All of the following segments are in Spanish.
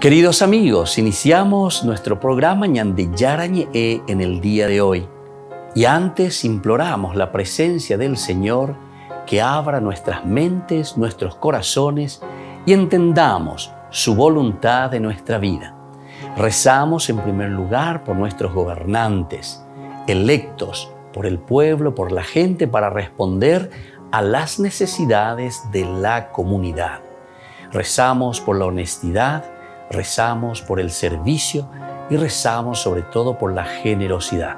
Queridos amigos, iniciamos nuestro programa Ñande Yarañe en el día de hoy. Y antes imploramos la presencia del Señor que abra nuestras mentes, nuestros corazones y entendamos su voluntad de nuestra vida. Rezamos en primer lugar por nuestros gobernantes, electos por el pueblo, por la gente, para responder a las necesidades de la comunidad. Rezamos por la honestidad, rezamos por el servicio y rezamos sobre todo por la generosidad.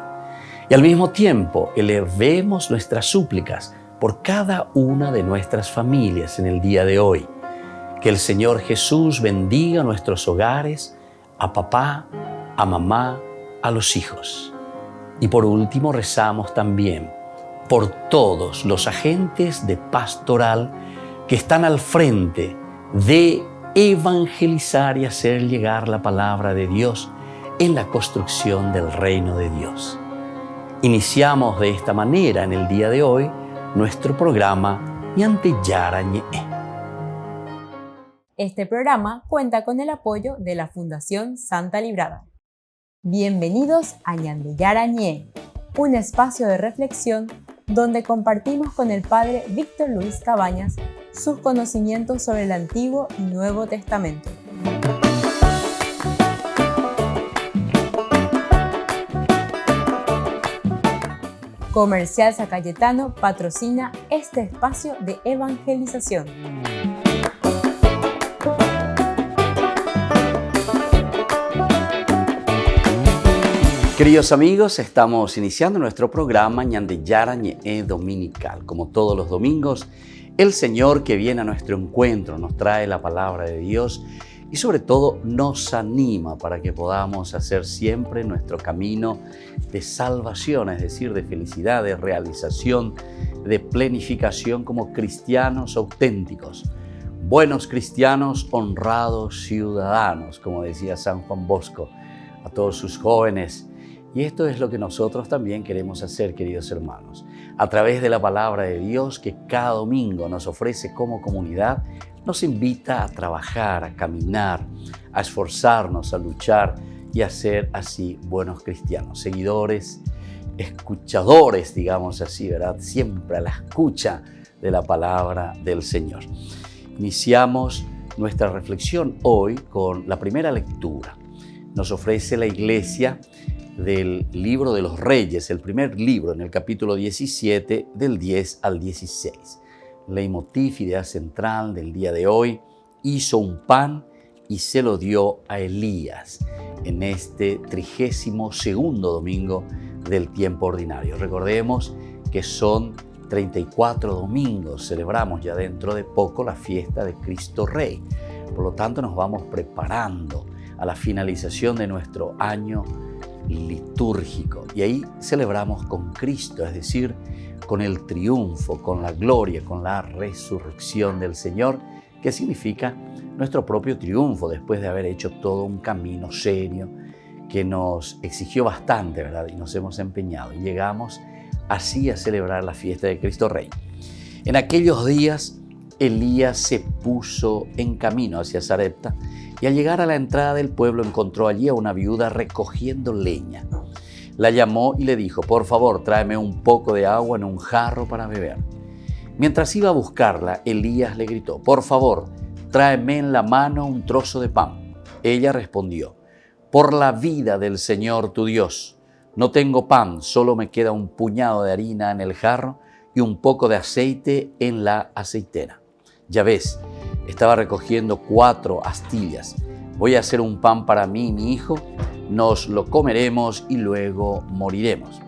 Y al mismo tiempo elevemos nuestras súplicas por cada una de nuestras familias en el día de hoy. Que el Señor Jesús bendiga nuestros hogares, a papá, a mamá, a los hijos. Y por último rezamos también por todos los agentes de pastoral que están al frente de evangelizar y hacer llegar la palabra de Dios en la construcción del reino de Dios. Iniciamos de esta manera en el día de hoy nuestro programa Ñande Yarañe. Este programa cuenta con el apoyo de la Fundación Santa Librada. Bienvenidos a Ñande Yarañe, un espacio de reflexión donde compartimos con el Padre Víctor Luis Cabañas sus conocimientos sobre el Antiguo y Nuevo Testamento. Comercial San Cayetano patrocina este espacio de evangelización. Queridos amigos, estamos iniciando nuestro programa Ñande Yarañe dominical. Como todos los domingos, el Señor que viene a nuestro encuentro nos trae la palabra de Dios y sobre todo nos anima para que podamos hacer siempre nuestro camino de salvación, es decir, de felicidad, de realización, de plenificación como cristianos auténticos. Buenos cristianos, honrados ciudadanos, como decía San Juan Bosco a todos sus jóvenes. Y esto es lo que nosotros también queremos hacer, queridos hermanos. A través de la palabra de Dios que cada domingo nos ofrece como comunidad, nos invita a trabajar, a caminar, a esforzarnos, a luchar y a ser así buenos cristianos, seguidores, escuchadores, digamos así, ¿verdad? Siempre a la escucha de la palabra del Señor. Iniciamos nuestra reflexión hoy con la primera lectura. Nos ofrece la Iglesia del libro de los Reyes, el primer libro, en el capítulo 17, del 10 al 16. Leitmotiv, idea central del día de hoy: hizo un pan y se lo dio a Elías en este 32º domingo del tiempo ordinario. Recordemos que son 34 domingos, celebramos ya dentro de poco la fiesta de Cristo Rey. Por lo tanto, nos vamos preparando a la finalización de nuestro año litúrgico. Y ahí celebramos con Cristo, es decir, con el triunfo, con la gloria, con la resurrección del Señor, que significa nuestro propio triunfo después de haber hecho todo un camino serio que nos exigió bastante, ¿verdad? Y nos hemos empeñado. Y llegamos así a celebrar la fiesta de Cristo Rey. En aquellos días, Elías se puso en camino hacia Sarepta y al llegar a la entrada del pueblo encontró allí a una viuda recogiendo leña. La llamó y le dijo: por favor, tráeme un poco de agua en un jarro para beber. Mientras iba a buscarla, Elías le gritó: por favor, tráeme en la mano un trozo de pan. Ella respondió: por la vida del Señor tu Dios, no tengo pan, solo me queda un puñado de harina en el jarro y un poco de aceite en la aceitera. Ya ves, estaba recogiendo 4 astillas. Voy a hacer un pan para mí y mi hijo, nos lo comeremos y luego moriremos.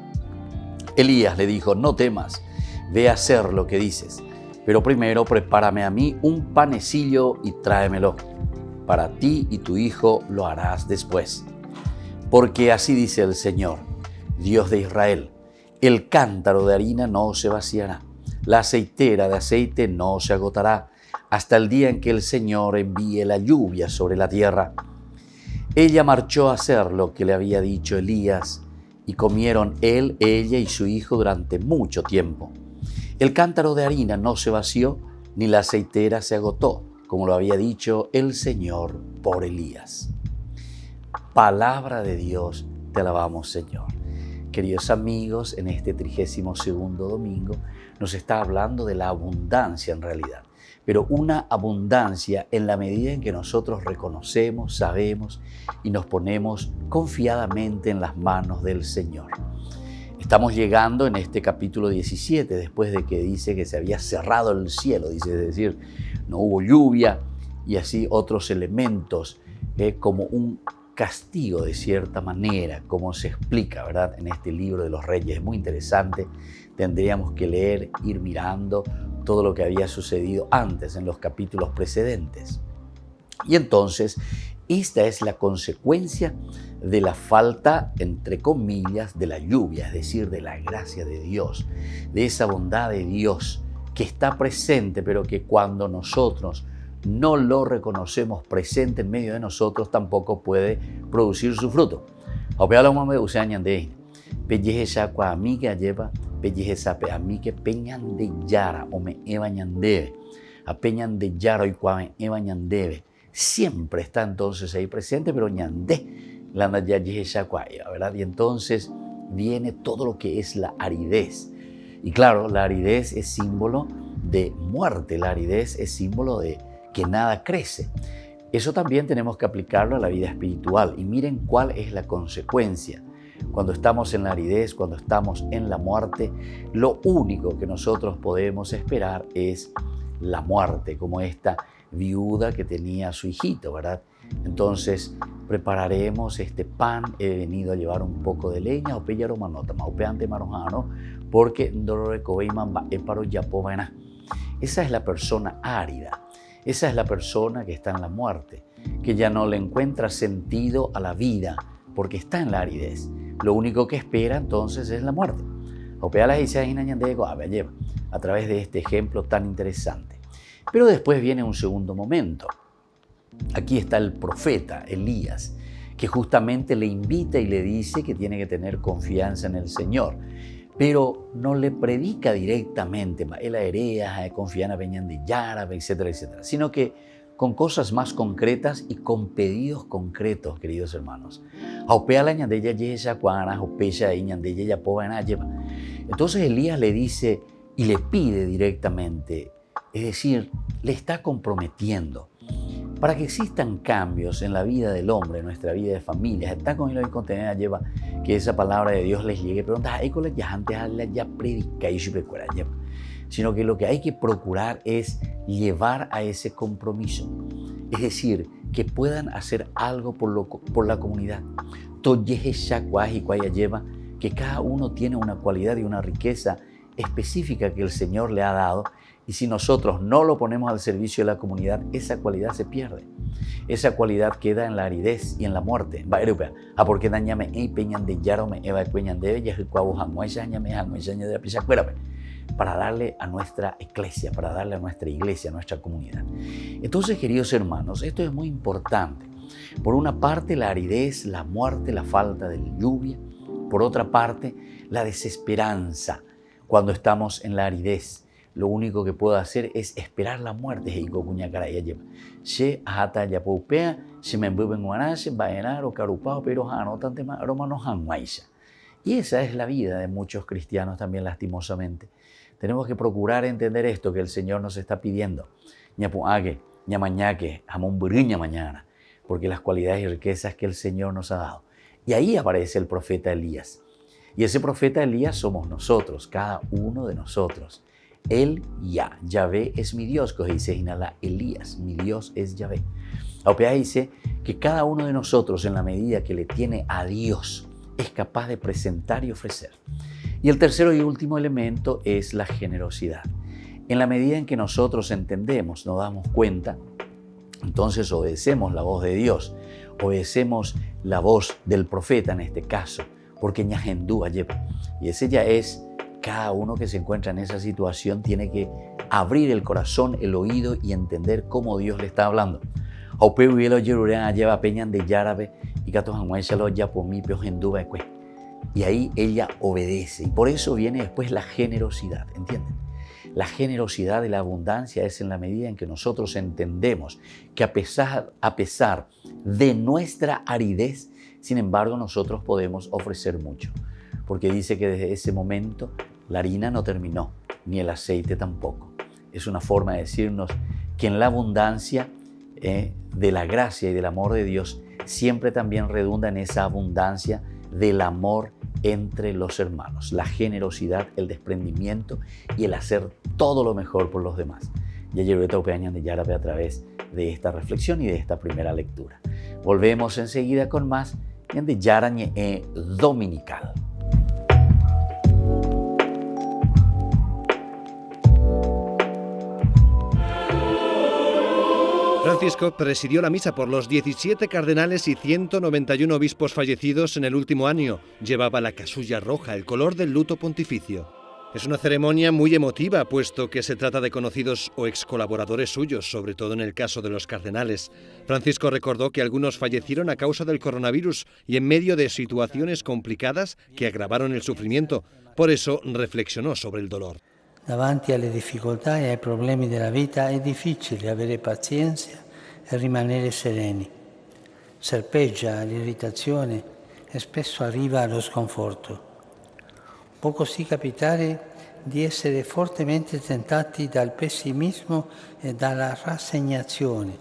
Elías le dijo: no temas, ve a hacer lo que dices, pero primero prepárame a mí un panecillo y tráemelo. Para ti y tu hijo lo harás después. Porque así dice el Señor, Dios de Israel: el cántaro de harina no se vaciará, la aceitera de aceite no se agotará, hasta el día en que el Señor envíe la lluvia sobre la tierra. Ella marchó a hacer lo que le había dicho Elías, y comieron él, ella y su hijo durante mucho tiempo. El cántaro de harina no se vació, ni la aceitera se agotó, como lo había dicho el Señor por Elías. Palabra de Dios, te alabamos, Señor. Queridos amigos, en este 32º domingo nos está hablando de la abundancia en realidad, pero una abundancia en la medida en que nosotros reconocemos, sabemos y nos ponemos confiadamente en las manos del Señor. Estamos llegando en este capítulo 17, después de que dice que se había cerrado el cielo, dice, es decir, no hubo lluvia y así otros elementos como un castigo de cierta manera, como se explica, ¿verdad?, en este libro de los Reyes. Es muy interesante, tendríamos que leer, ir mirando todo lo que había sucedido antes en los capítulos precedentes. Y entonces, esta es la consecuencia de la falta, entre comillas, de la lluvia, es decir, de la gracia de Dios, de esa bondad de Dios que está presente, pero que cuando nosotros no lo reconocemos presente en medio de nosotros, tampoco puede producir su fruto. Siempre está entonces ahí presente, pero ¿verdad? Y entonces viene todo lo que es la aridez. Y claro, la aridez es símbolo de muerte, la aridez es símbolo de que nada crece. Eso también tenemos que aplicarlo a la vida espiritual. Y miren cuál es la consecuencia. Cuando estamos en la aridez, cuando estamos en la muerte, lo único que nosotros podemos esperar es la muerte, como esta viuda que tenía a su hijito, ¿verdad? Entonces prepararemos este pan, he venido a llevar un poco de leña, porque esa es la persona árida, esa es la persona que está en la muerte, que ya no le encuentra sentido a la vida porque está en la aridez. Lo único que espera entonces es la muerte. A través de este ejemplo tan interesante. Pero después viene un segundo momento. Aquí está el profeta Elías, que justamente le invita y le dice que tiene que tener confianza en el Señor, pero no le predica directamente, etcétera, etcétera, sino que con cosas más concretas y con pedidos concretos, queridos hermanos. Entonces Elías le dice y le pide directamente, es decir, le está comprometiendo. Para que existan cambios en la vida del hombre, en nuestra vida de familia, está con él hoy lleva que esa palabra de Dios les llegue, pero ya predica y sino que lo que hay que procurar es llevar a ese compromiso, es decir, que puedan hacer algo por la comunidad. Lleva que cada uno tiene una cualidad y una riqueza específica que el Señor le ha dado. Y si nosotros no lo ponemos al servicio de la comunidad, esa cualidad se pierde. Esa cualidad queda en la aridez y en la muerte. Para darle a nuestra iglesia, a nuestra comunidad. Entonces, queridos hermanos, esto es muy importante. Por una parte, la aridez, la muerte, la falta de lluvia. Por otra parte, la desesperanza cuando estamos en la aridez. Lo único que puedo hacer es esperar la muerte. Y esa es la vida de muchos cristianos también, lastimosamente. Tenemos que procurar entender esto que el Señor nos está pidiendo. Mañana, porque las cualidades y riquezas que el Señor nos ha dado. Y ahí aparece el profeta Elías. Y ese profeta Elías somos nosotros, cada uno de nosotros. Él Yahvé es mi Dios, que dice Inala Elías, mi Dios es Yahvé. Aupea dice que cada uno de nosotros, en la medida que le tiene a Dios, es capaz de presentar y ofrecer. Y el tercero y último elemento es la generosidad. En la medida en que nosotros entendemos, nos damos cuenta, entonces obedecemos la voz de Dios, obedecemos la voz del profeta en este caso, porque Ñahendú lleva. Y ese ya es, cada uno que se encuentra en esa situación tiene que abrir el corazón, el oído y entender cómo Dios le está hablando. Y ahí ella obedece. Y por eso viene después la generosidad, ¿entienden? La generosidad y la abundancia es en la medida en que nosotros entendemos que a pesar de nuestra aridez, sin embargo, nosotros podemos ofrecer mucho. Porque dice que desde ese momento la harina no terminó, ni el aceite tampoco. Es una forma de decirnos que en la abundancia de la gracia y del amor de Dios siempre también redunda en esa abundancia del amor entre los hermanos, la generosidad, el desprendimiento y el hacer todo lo mejor por los demás. Ya llevo de Yarabe a través de esta reflexión y de esta primera lectura. Volvemos enseguida con más de Yarañe Dominical. Francisco presidió la misa por los 17 cardenales y 191 obispos fallecidos en el último año. Llevaba la casulla roja, el color del luto pontificio. Es una ceremonia muy emotiva, puesto que se trata de conocidos o ex colaboradores suyos, sobre todo en el caso de los cardenales. Francisco recordó que algunos fallecieron a causa del coronavirus y en medio de situaciones complicadas que agravaron el sufrimiento. Por eso reflexionó sobre el dolor. Davanti alle difficoltà e ai problemi della vita è difficile avere pazienza e rimanere sereni. Serpeggia l'irritazione e spesso arriva lo sconforto. Può così capitare di essere fortemente tentati dal pessimismo e dalla rassegnazione.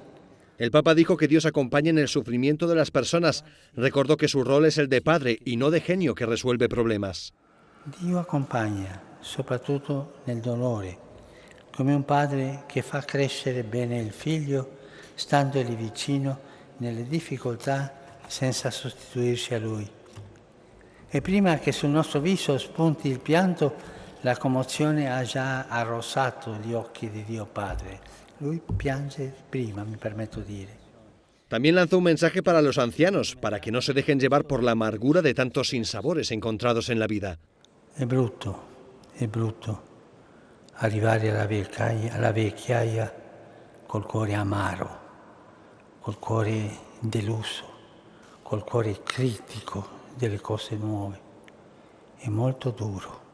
El Papa dijo que Dios acompaña en el sufrimiento de las personas. Recordó que su rol es el de padre y no de genio que resuelve problemas. Dio accompagna, soprattutto nel dolore, come un padre che fa crescere bene il figlio, standogli vicino nelle difficoltà senza sostituirsi a lui. E prima che sul nostro viso spunti il pianto, la commozione ha già arrossato gli occhi di Dio Padre. Lui piange prima, mi permetto di dire. También lanzó un mensaje para los ancianos, para que no se dejen llevar por la amargura de tantos sinsabores encontrados en la vida. È brutto arrivare alla vecchiaia col cuore amaro, col cuore deluso, col cuore critico delle cose nuove. È molto duro.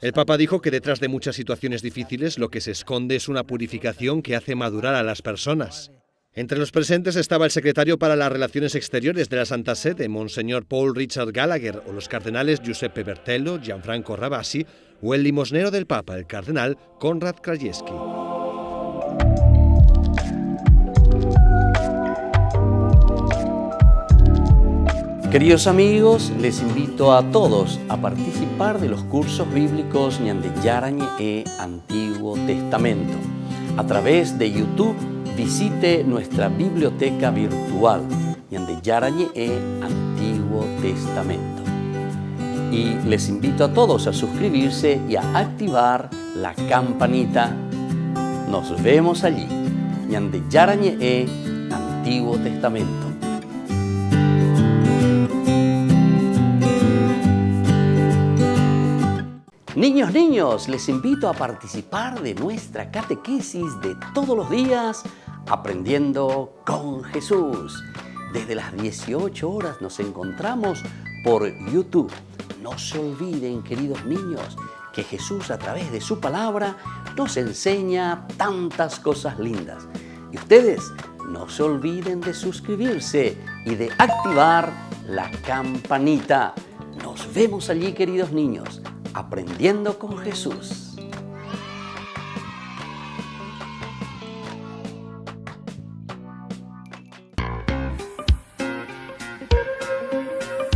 El Papa dijo que detrás de muchas situaciones difíciles lo que se esconde es una purificación que hace madurar a las personas. Entre los presentes estaba el secretario para las Relaciones Exteriores de la Santa Sede, Monseñor Paul Richard Gallagher, o los cardenales Giuseppe Bertello, Gianfranco Ravasi, o el limosnero del Papa, el cardenal Konrad Krajewski. Queridos amigos, les invito a todos a participar de los cursos bíblicos Ñande Yarañe e Antiguo Testamento. A través de YouTube, visite nuestra biblioteca virtual Ñande Yarañe e Antiguo Testamento. Y les invito a todos a suscribirse y a activar la campanita. Nos vemos allí. Ñande Yarañe e Antiguo Testamento. Niños, les invito a participar de nuestra catequesis de todos los días, Aprendiendo con Jesús. Desde las 18 horas nos encontramos por YouTube. No se olviden, queridos niños, que Jesús a través de su palabra nos enseña tantas cosas lindas. Y ustedes no se olviden de suscribirse y de activar la campanita. Nos vemos allí, queridos niños. Aprendiendo con Jesús.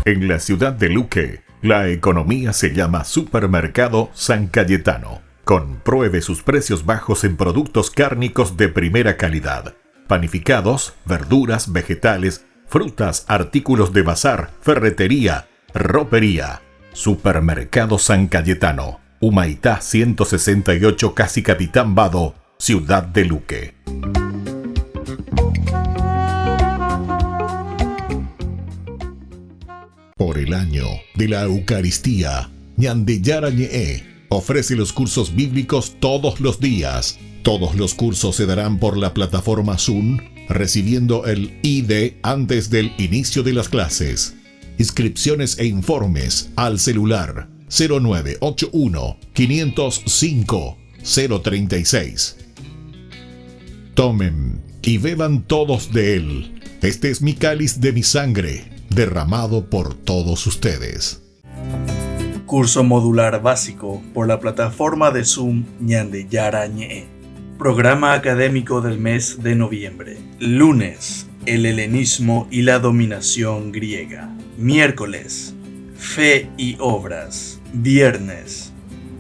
En la ciudad de Luque, la economía se llama Supermercado San Cayetano. Compruebe sus precios bajos en productos cárnicos de primera calidad. Panificados, verduras, vegetales, frutas, artículos de bazar, ferretería, ropería. Supermercado San Cayetano, Humaitá 168, Casi Capitán Vado, Ciudad de Luque. Por el año de la Eucaristía, Ñande Yarañe ofrece los cursos bíblicos todos los días. Todos los cursos se darán por la plataforma Zoom, recibiendo el ID antes del inicio de las clases. Inscripciones e informes al celular 0981 505 036. Tomen y beban todos de él. Este es mi cáliz de mi sangre, derramado por todos ustedes. Curso modular básico por la plataforma de Zoom Ñande Yara Ñe. Programa académico del mes de noviembre. Lunes, el helenismo y la dominación griega. Miércoles, fe y obras. Viernes,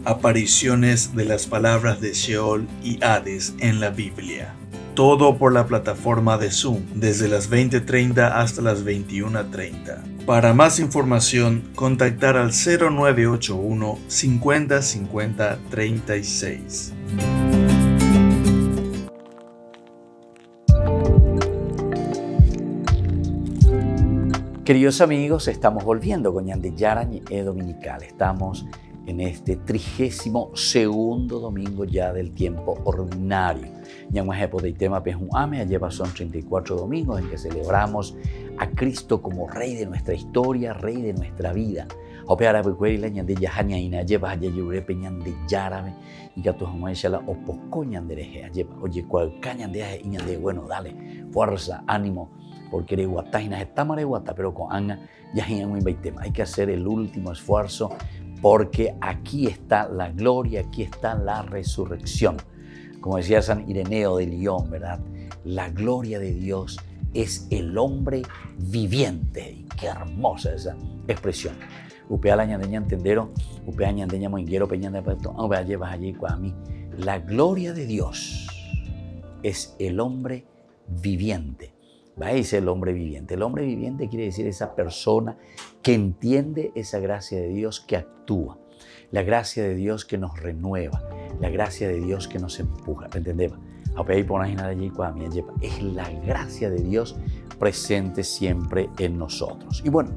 apariciones de las palabras de Sheol y Hades en la Biblia. Todo por la plataforma de Zoom, desde las 20:30 hasta las 21:30. Para más información, contactar al 0981 50 50 36. Queridos amigos, estamos volviendo con Ñande Yara Ñe Dominical. Estamos en este 32º domingo ya del tiempo ordinario. Lleva son 34 domingos en que celebramos a Cristo como Rey de nuestra historia, Rey de nuestra vida. Bueno, dale, fuerza, ánimo, porque pero con Anga hay que hacer el último esfuerzo, porque aquí está la gloria, aquí está la resurrección. Como decía San Ireneo de Lyon, ¿verdad? La gloria de Dios es el hombre viviente. Y qué hermosa esa expresión. La gloria de Dios es el hombre viviente. Dice el hombre viviente. El hombre viviente quiere decir esa persona que entiende esa gracia de Dios que actúa. La gracia de Dios que nos renueva. La gracia de Dios que nos empuja. ¿Entendés? Es la gracia de Dios presente siempre en nosotros. Y bueno,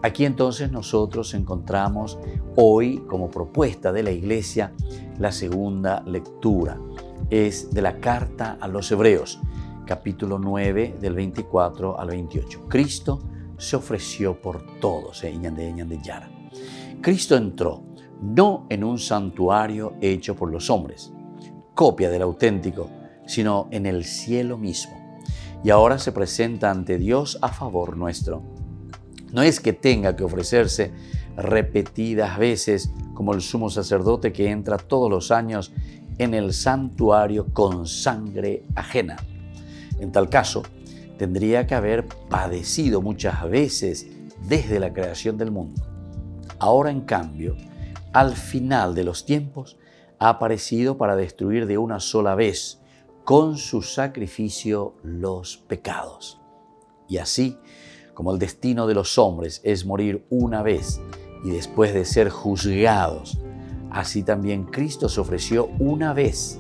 aquí entonces nosotros encontramos hoy como propuesta de la Iglesia la segunda lectura. Es de la carta a los Hebreos, capítulo 9, del 24 al 28. Cristo se ofreció por todos. Cristo entró no en un santuario hecho por los hombres, copia del auténtico, sino en el cielo mismo. Y ahora se presenta ante Dios a favor nuestro. No es que tenga que ofrecerse repetidas veces como el sumo sacerdote que entra todos los años en el santuario con sangre ajena. En tal caso, tendría que haber padecido muchas veces desde la creación del mundo. Ahora, en cambio, al final de los tiempos, ha aparecido para destruir de una sola vez, con su sacrificio, los pecados. Y así, como el destino de los hombres es morir una vez y después de ser juzgados, así también Cristo se ofreció una vez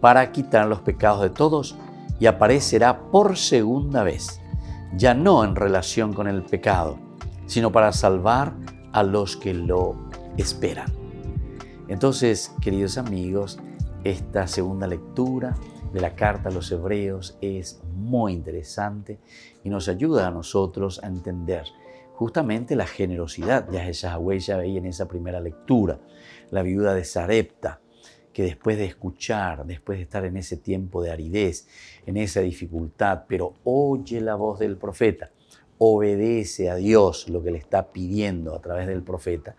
para quitar los pecados de todos y aparecerá por segunda vez, ya no en relación con el pecado, sino para salvar a los que lo esperan. Entonces, queridos amigos, esta segunda lectura de la carta a los Hebreos es muy interesante y nos ayuda a nosotros a entender justamente la generosidad. Ya esa huella veía en esa primera lectura, la viuda de Sarepta, que después de escuchar, después de estar en ese tiempo de aridez, en esa dificultad, pero oye la voz del profeta, obedece a Dios lo que le está pidiendo a través del profeta,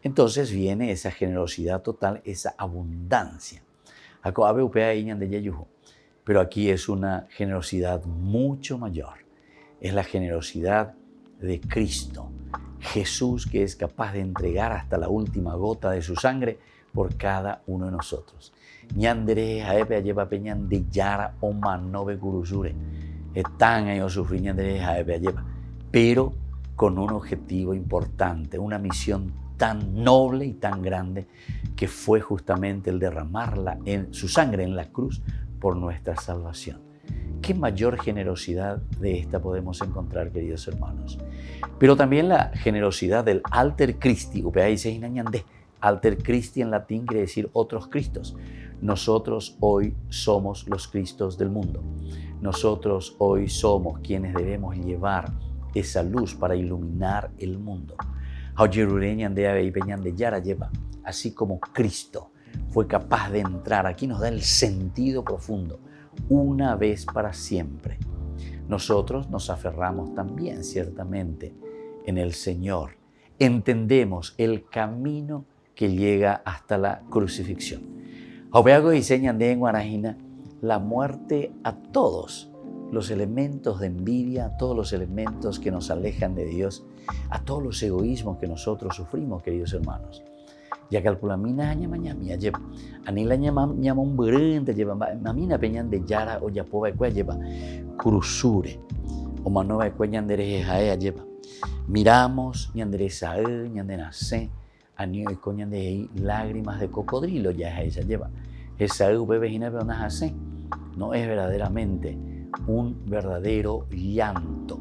entonces viene esa generosidad total, esa abundancia. Pero aquí es una generosidad mucho mayor. Es la generosidad de Cristo, Jesús, que es capaz de entregar hasta la última gota de su sangre por cada uno de nosotros. Ñandere jaepe lleva peñan de yara o manove gurusure. Están ellos sufriendo de jaepe lleva, pero con un objetivo importante, una misión tan noble y tan grande que fue justamente el derramarla en su sangre en la cruz por nuestra salvación. ¿Qué mayor generosidad de esta podemos encontrar, queridos hermanos? Pero también la generosidad del Alter Christi. Alter Christi en latín quiere decir otros Cristos. Nosotros hoy somos los Cristos del mundo. Nosotros hoy somos quienes debemos llevar esa luz para iluminar el mundo. Así como Cristo fue capaz de entrar. Aquí nos da el sentido profundo, una vez para siempre. Nosotros nos aferramos también, ciertamente, en el Señor. Entendemos el camino que llega hasta la crucifixión. Aupeago diseñan de en Guarajina la muerte a todos los elementos de envidia, a todos los elementos que nos alejan de Dios, a todos los egoísmos que nosotros sufrimos, queridos hermanos. Ya calculamina ñamañamia lleva anila ñama un brente lleva mamina peñan de yara o yapoba ekue lleva cruzure o manova ekue ñandere jaea lleva miramos ñandere sae ñandenase anio y coñan de lágrimas de cocodrilo ya ella lleva esa bebé gina peonas hace no es verdaderamente un verdadero llanto,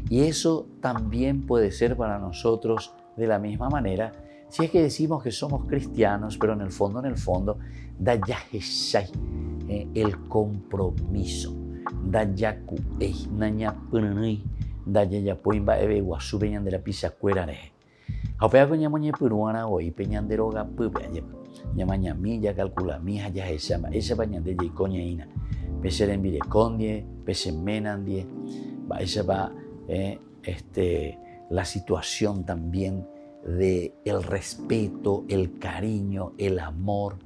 y eso también puede ser para nosotros de la misma manera. Si es que decimos que somos cristianos, pero en el fondo, da ya el compromiso, da ya naña punui, da ya poimba ebe guasu peñan de la pisa cuerare. Aupea coña moñe peruana hoy peñan de roga pupe ñamaña milla calcula mija ya esa pañan de ya coña pese en virecondie, pese en menandie, va esa va la situación también de el respeto, el cariño, el amor,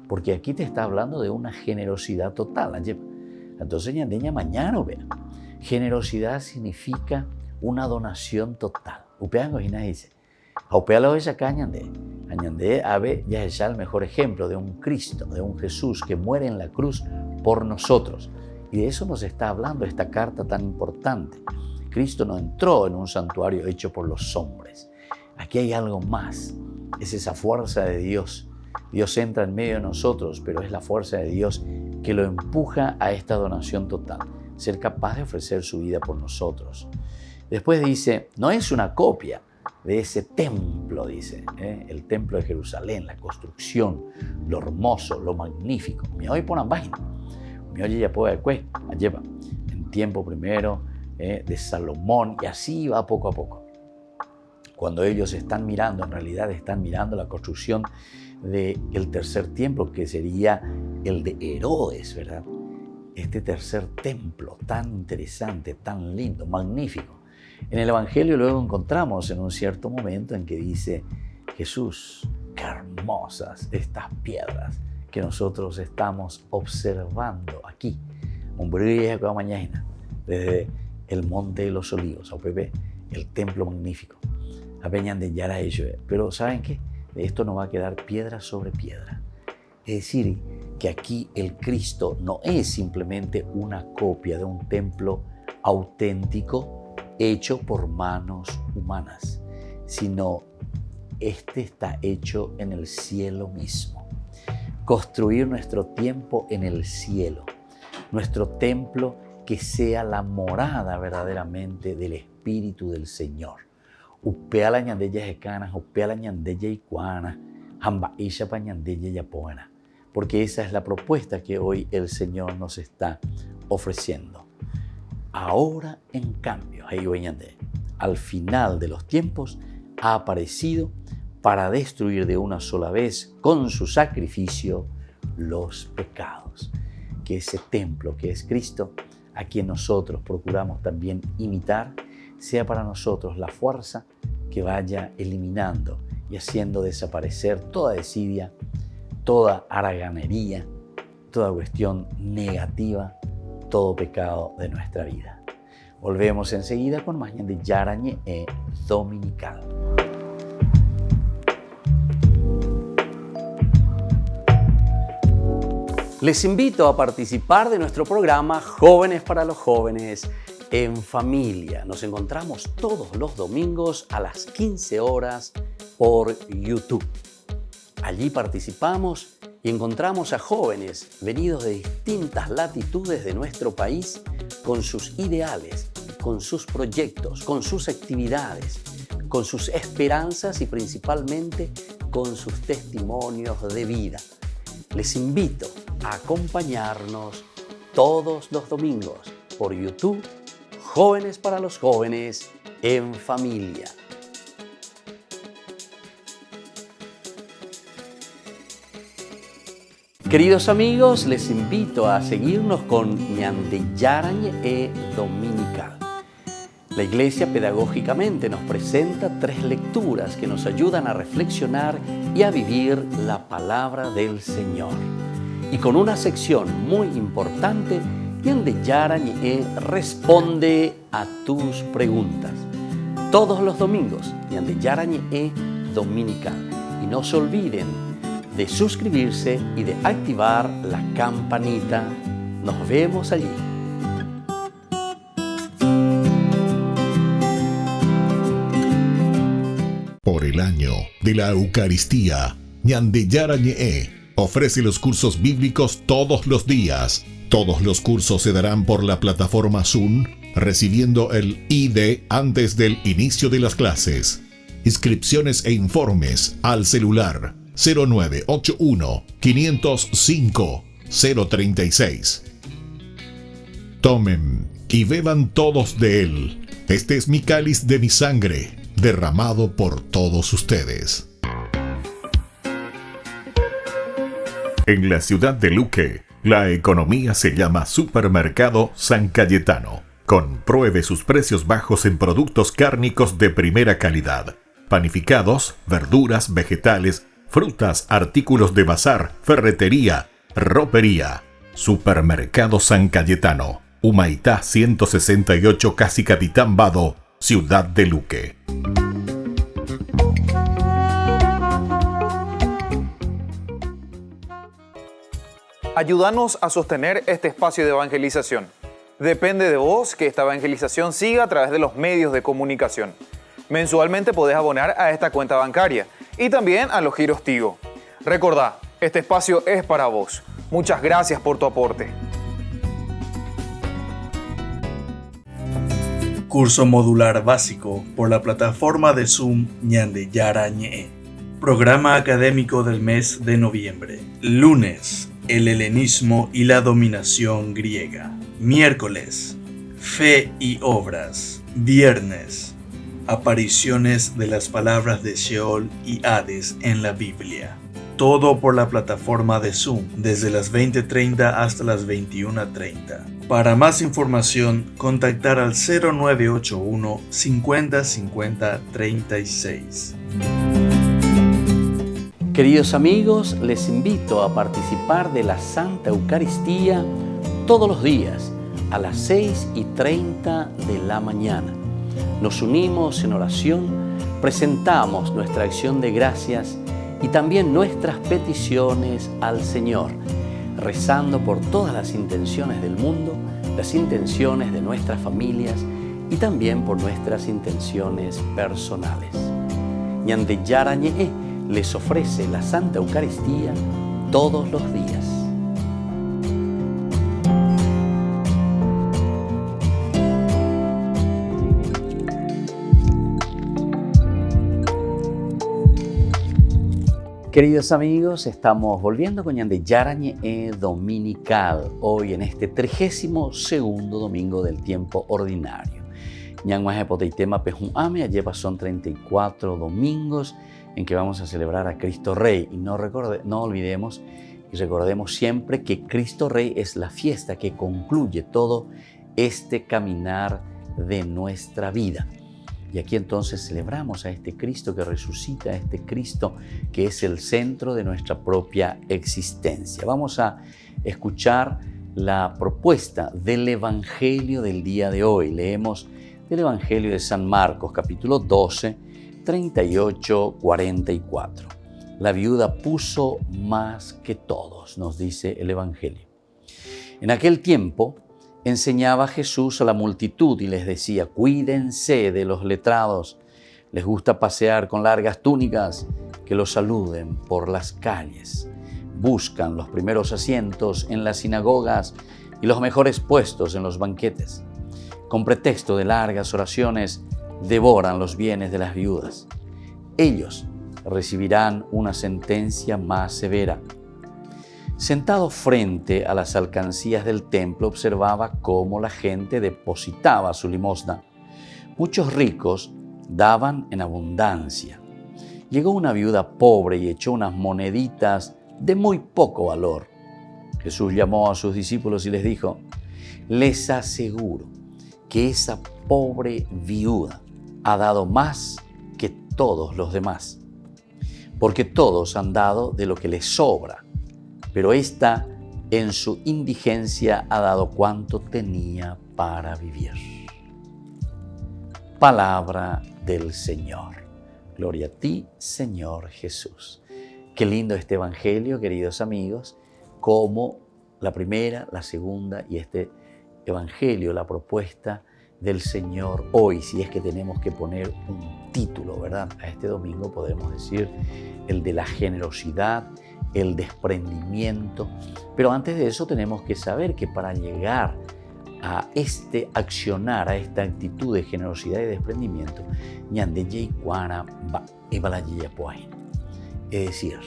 porque aquí te está hablando de una generosidad total. Entonces, ñandeña mañana, vea. Generosidad significa una donación total. Upeango dice, aupealo esa cañande, añande ave ya es el mejor ejemplo de un Cristo, de un Jesús que muere en la cruz por nosotros. Y de eso nos está hablando esta carta tan importante. Cristo no entró en un santuario hecho por los hombres. Aquí hay algo más, es esa fuerza de Dios. Dios entra en medio de nosotros, pero es la fuerza de Dios que lo empuja a esta donación total, ser capaz de ofrecer su vida por nosotros. Después dice, no es una copia de ese templo, dice, el templo de Jerusalén, la construcción, lo hermoso, lo magnífico. Me hoy ponen página, me oye ya puede lleva en tiempo primero de Salomón, y así va poco a poco. Cuando ellos están mirando, en realidad están mirando la construcción del tercer templo, que sería el de Herodes, ¿verdad? Este tercer templo tan interesante, tan lindo, magnífico. En el Evangelio luego encontramos en un cierto momento en que dice Jesús, qué hermosas estas piedras que nosotros estamos observando aquí. Un brilla mañana desde el Monte de los Olivos, el templo magnífico. Apeñan de Yara ello. Pero ¿saben qué? De esto no va a quedar piedra sobre piedra. Es decir, que aquí el Cristo no es simplemente una copia de un templo auténtico hecho por manos humanas, sino este está hecho en el cielo mismo. Construir nuestro tiempo en el cielo, nuestro templo que sea la morada verdaderamente del Espíritu del Señor. Upea la ñandella jecanas, upea la ñandella icuana, hamba isha pa ñandella yapoana. Porque esa es la propuesta que hoy el Señor nos está ofreciendo. Ahora, en cambio, al final de los tiempos, ha aparecido para destruir de una sola vez con su sacrificio los pecados. Que ese templo que es Cristo, a quien nosotros procuramos también imitar, sea para nosotros la fuerza que vaya eliminando y haciendo desaparecer toda desidia, toda haraganería, toda cuestión negativa, todo pecado de nuestra vida. Volvemos enseguida con más de Yarañe Dominical. Les invito a participar de nuestro programa Jóvenes para los Jóvenes en Familia. Nos encontramos todos los domingos a las 15 horas por YouTube. Allí participamos y encontramos a jóvenes venidos de distintas latitudes de nuestro país con sus ideales, con sus proyectos, con sus actividades, con sus esperanzas y principalmente con sus testimonios de vida. Les invito a acompañarnos todos los domingos por YouTube, Jóvenes para los Jóvenes en Familia. Queridos amigos, les invito a seguirnos con Ñande Yarañe Dominical. La Iglesia pedagógicamente nos presenta 3 lecturas que nos ayudan a reflexionar y a vivir la palabra del Señor. Y con una sección muy importante, Ñande Yarañe responde a tus preguntas. Todos los domingos, Ñande Yarañe Dominical. Y no se olviden de suscribirse y de activar la campanita. Nos vemos allí. Por el año de la Eucaristía, Ñande Yarañe ofrece los cursos bíblicos todos los días. Todos los cursos se darán por la plataforma Zoom, recibiendo el ID antes del inicio de las clases. Inscripciones e informes al celular 0981 505 036. Tomen y beban todos de él. Este es mi cáliz de mi sangre, derramado por todos ustedes. En la ciudad de Luque, la economía se llama Supermercado San Cayetano. Compruebe sus precios bajos en productos cárnicos de primera calidad. Panificados, verduras, vegetales, frutas, artículos de bazar, ferretería, ropería. Supermercado San Cayetano, Humaitá 168, Casi Capitán Vado, ciudad de Luque. Ayúdanos a sostener este espacio de evangelización. Depende de vos que esta evangelización siga a través de los medios de comunicación. Mensualmente podés abonar a esta cuenta bancaria y también a los giros Tigo. Recordá, este espacio es para vos. Muchas gracias por tu aporte. Curso modular básico por la plataforma de Zoom Ñande Yarañe. Programa académico del mes de noviembre. Lunes, el helenismo y la dominación griega. Miércoles, fe y obras. Viernes, apariciones de las palabras de Sheol y Hades en la Biblia. Todo por la plataforma de Zoom, desde las 20:30 hasta las 21:30. Para más información, contactar al 0981 50 50 36. Queridos amigos, les invito a participar de la Santa Eucaristía todos los días a las 6:30 de la mañana. Nos unimos en oración, presentamos nuestra acción de gracias y también nuestras peticiones al Señor, rezando por todas las intenciones del mundo, las intenciones de nuestras familias y también por nuestras intenciones personales. Ñande Yarañe les ofrece la Santa Eucaristía todos los días. Queridos amigos, estamos volviendo con Ñande Yarañe Dominical, hoy en este 32º domingo del tiempo ordinario. Ñanguaje Poteitema Pejuame, lleva son 34 domingos en que vamos a celebrar a Cristo Rey. Y no olvidemos y recordemos siempre que Cristo Rey es la fiesta que concluye todo este caminar de nuestra vida. Y aquí entonces celebramos a este Cristo que resucita, a este Cristo que es el centro de nuestra propia existencia. Vamos a escuchar la propuesta del Evangelio del día de hoy. Leemos del Evangelio de San Marcos, capítulo 12, 38-44. La viuda puso más que todos, nos dice el Evangelio. En aquel tiempo enseñaba Jesús a la multitud y les decía: cuídense de los letrados, les gusta pasear con largas túnicas, que los saluden por las calles. Buscan los primeros asientos en las sinagogas y los mejores puestos en los banquetes. Con pretexto de largas oraciones, devoran los bienes de las viudas. Ellos recibirán una sentencia más severa. Sentado frente a las alcancías del templo, observaba cómo la gente depositaba su limosna. Muchos ricos daban en abundancia. Llegó una viuda pobre y echó unas moneditas de muy poco valor. Jesús llamó a sus discípulos y les dijo: les aseguro que esa pobre viuda ha dado más que todos los demás, porque todos han dado de lo que les sobra, pero ésta en su indigencia ha dado cuanto tenía para vivir. Palabra del Señor. Gloria a ti, Señor Jesús. Qué lindo este evangelio, queridos amigos, como la primera, la segunda y este evangelio, la propuesta del Señor hoy, si es que tenemos que poner un título, ¿verdad? A este domingo podemos decir el de la generosidad, el desprendimiento. Pero antes de eso tenemos que saber que para llegar a este accionar, a esta actitud de generosidad y desprendimiento, es decir,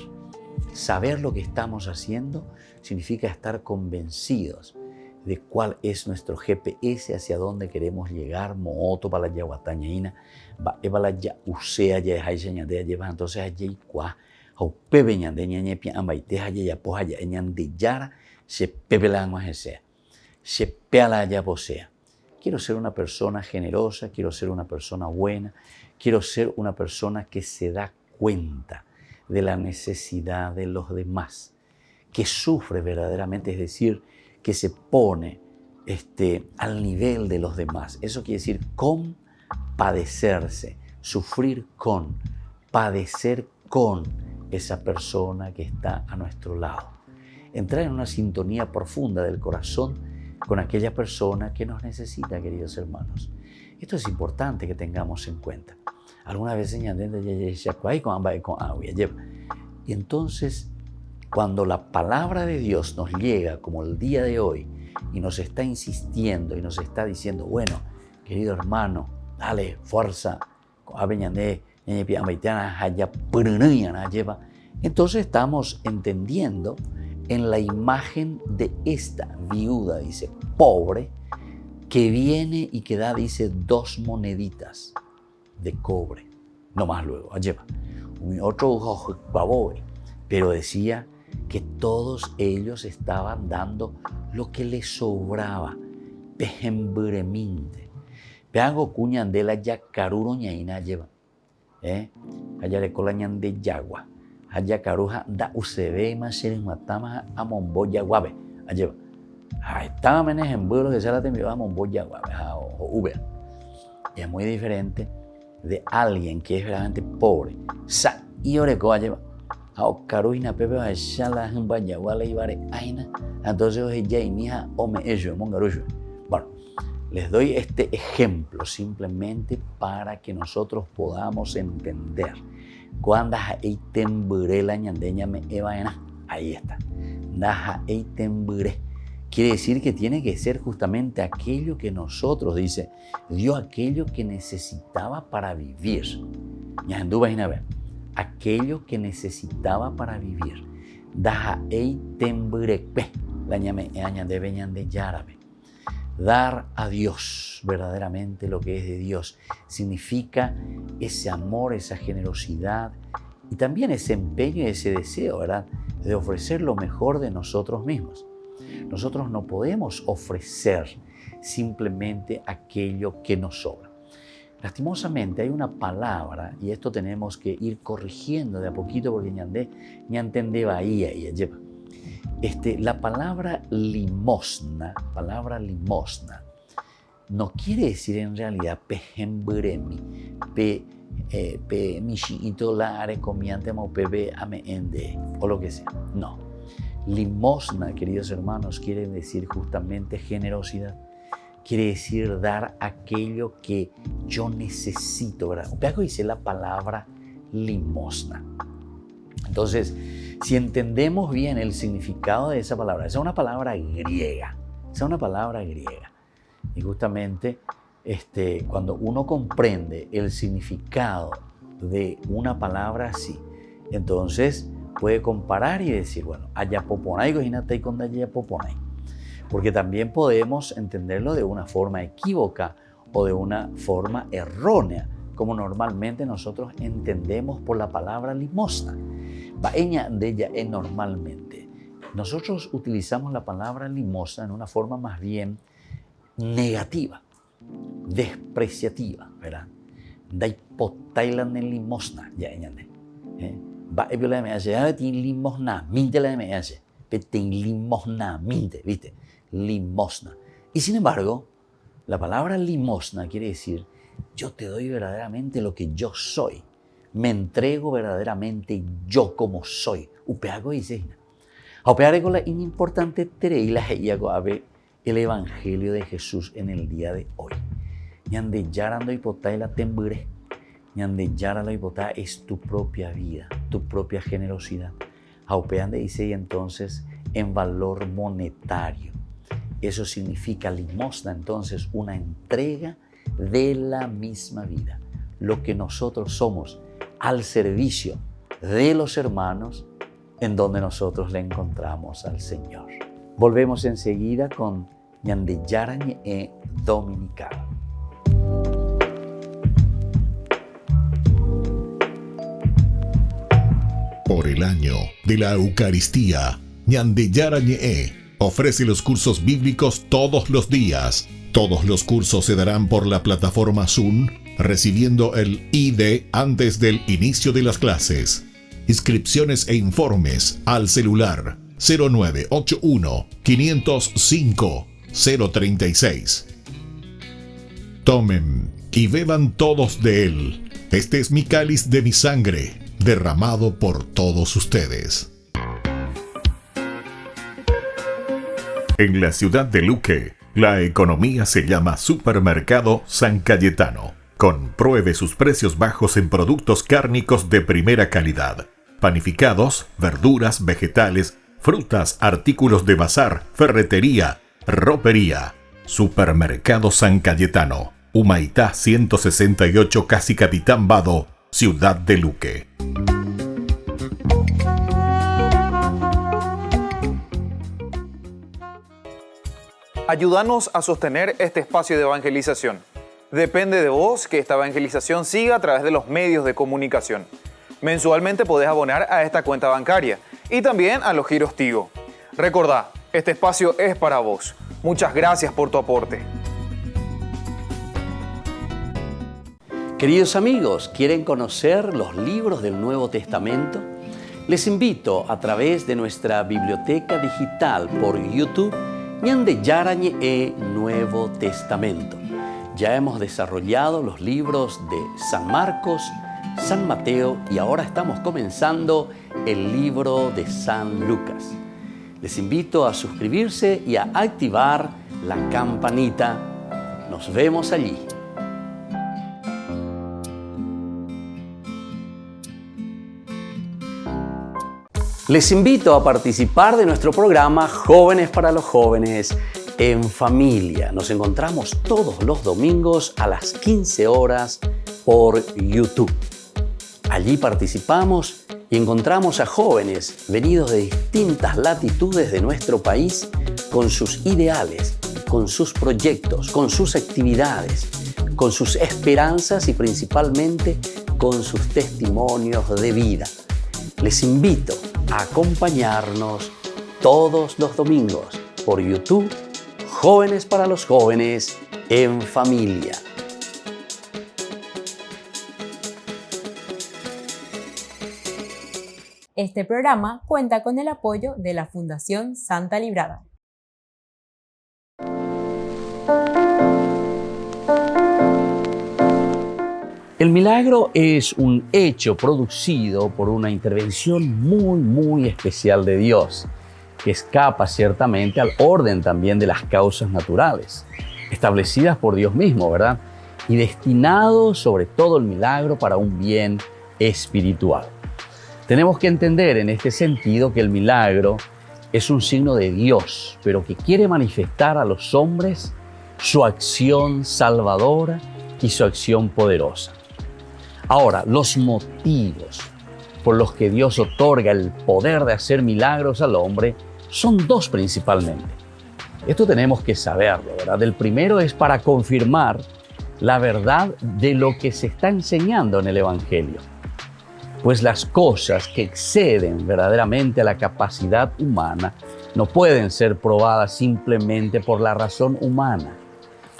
saber lo que estamos haciendo significa estar convencidos de cuál es nuestro GPS, hacia dónde queremos llegar. Mooto para la yaguatañaina, va para ya usea ya hay señade lleva entonces allí cuá au pepe ñande ñañe pia ambaite haya ya poja ya ñande yara se pepe la sea se pela ya posea. Quiero ser una persona generosa, quiero ser una persona buena, quiero ser una persona que se da cuenta de la necesidad de los demás, que sufre verdaderamente, es decir, que se pone al nivel de los demás. Eso quiere decir compadecerse, sufrir con, padecer con esa persona que está a nuestro lado. Entrar en una sintonía profunda del corazón con aquella persona que nos necesita, queridos hermanos. Esto es importante que tengamos en cuenta. Algunas veces y entonces, cuando la palabra de Dios nos llega, como el día de hoy, y nos está insistiendo y nos está diciendo: bueno, querido hermano, dale fuerza, entonces estamos entendiendo en la imagen de esta viuda, dice, pobre, que viene y que da, dice, 2 moneditas de cobre, no más luego, otro, pero decía que todos ellos estaban dando lo que les sobraba, pejembreminte. Peago cuñandela ya caruro ñaina lleva, allá le colañan de yagua, allá caruja da usebe más seres matama a momboya guabe, allá estaba menes en vuelo que se la te a momboya guabe o uber. Y es muy diferente de alguien que es realmente pobre. Sa y oreco allá a caruina pepe va a echar la jambaya guale y vare aina, entonces ya y mija o me ello mongaruyo. Bueno, les doy este ejemplo simplemente para que nosotros podamos entender. Cuando ahí temburé la ñandeña me evaena, ahí está. Daja ahí temburé. Quiere decir que tiene que ser justamente aquello que nosotros, dice, dio aquello que necesitaba para vivir. Ñandú vaina ver. Aquello que necesitaba para vivir. Daja ahí temburé. La ñande veñan de yárabe. Dar a Dios verdaderamente lo que es de Dios significa ese amor, esa generosidad y también ese empeño y ese deseo, ¿verdad?, de ofrecer lo mejor de nosotros mismos. Nosotros no podemos ofrecer simplemente aquello que nos sobra. Lastimosamente hay una palabra, y esto tenemos que ir corrigiendo de a poquito porque ñantende bahía y lleva. La palabra limosna no quiere decir en realidad pejembremi, michiito la are comiante mo pebe ame ende o lo que sea. No. Limosna, queridos hermanos, quiere decir justamente generosidad. Quiere decir dar aquello que yo necesito, ¿verdad? Peago dice la palabra limosna. Entonces, si entendemos bien el significado de esa palabra, esa es una palabra griega, y justamente cuando uno comprende el significado de una palabra así, entonces puede comparar y decir, bueno, allá poponay, gojinatay con allá poponay, porque también podemos entenderlo de una forma equívoca o de una forma errónea, como normalmente nosotros entendemos por la palabra limosna. Baeña de ella es normalmente. nosotros utilizamos la palabra limosna en una forma más bien negativa, despreciativa, ¿verdad? Dai potailan en limosna, ya ñande. Va a violar me hace, ya tin limosna, minte la me hace, tin limosna, minte, ¿viste? Limosna. Y sin embargo, la palabra limosna quiere decir, yo te doy verdaderamente lo que yo soy, me entrego verdaderamente yo como soy. Upeago dice, Aupearego la importante tereila ave el Evangelio de Jesús en el día de hoy. Ñande yarando hipotá la tembure. Ñande yara la hipotá es tu propia vida, tu propia generosidad. Aupeande dice y entonces en valor monetario. Eso significa limosna, entonces una entrega de la misma vida. Lo que nosotros somos al servicio de los hermanos, en donde nosotros le encontramos al Señor. Volvemos enseguida con Ñande Yarañe Dominical. Por el año de la Eucaristía, Ñande Yarañe ofrece los cursos bíblicos todos los días. Todos los cursos se darán por la plataforma Zoom, recibiendo el ID antes del inicio de las clases. Inscripciones e informes al celular 0981 505 036. Tomen y beban todos de él. Este es mi cáliz de mi sangre, derramado por todos ustedes. En la ciudad de Luque, la economía se llama Supermercado San Cayetano. Compruebe sus precios bajos en productos cárnicos de primera calidad. Panificados, verduras, vegetales, frutas, artículos de bazar, ferretería, ropería. Supermercado San Cayetano, Humaitá 168, Casi Capitán Vado, ciudad de Luque. Ayúdanos a sostener este espacio de evangelización. Depende de vos que esta evangelización siga a través de los medios de comunicación. Mensualmente podés abonar a esta cuenta bancaria y también a los giros Tigo. Recordá, este espacio es para vos. Muchas gracias por tu aporte. Queridos amigos, ¿quieren conocer los libros del Nuevo Testamento? Les invito a través de nuestra biblioteca digital por YouTube, Ñande Yarañe Nuevo Testamento. Ya hemos desarrollado los libros de San Marcos, San Mateo y ahora estamos comenzando el libro de San Lucas. Les invito a suscribirse y a activar la campanita. Nos vemos allí. Les invito a participar de nuestro programa Jóvenes para los Jóvenes en Familia. Nos encontramos todos los domingos a las 15 horas por YouTube. Allí participamos y encontramos a jóvenes venidos de distintas latitudes de nuestro país con sus ideales, con sus proyectos, con sus actividades, con sus esperanzas y principalmente con sus testimonios de vida. Les invito a acompañarnos todos los domingos por YouTube, Jóvenes para los Jóvenes en Familia. Este programa cuenta con el apoyo de la Fundación Santa Librada. El milagro es un hecho producido por una intervención muy especial de Dios, que escapa ciertamente al orden también de las causas naturales, establecidas por Dios mismo, ¿verdad? Y destinado sobre todo el milagro para un bien espiritual. Tenemos que entender en este sentido que el milagro es un signo de Dios, pero que quiere manifestar a los hombres su acción salvadora y su acción poderosa. Ahora, los motivos por los que Dios otorga el poder de hacer milagros al hombre son dos principalmente. Esto tenemos que saberlo, ¿verdad? El primero es para confirmar la verdad de lo que se está enseñando en el Evangelio. pues las cosas que exceden verdaderamente a la capacidad humana no pueden ser probadas simplemente por la razón humana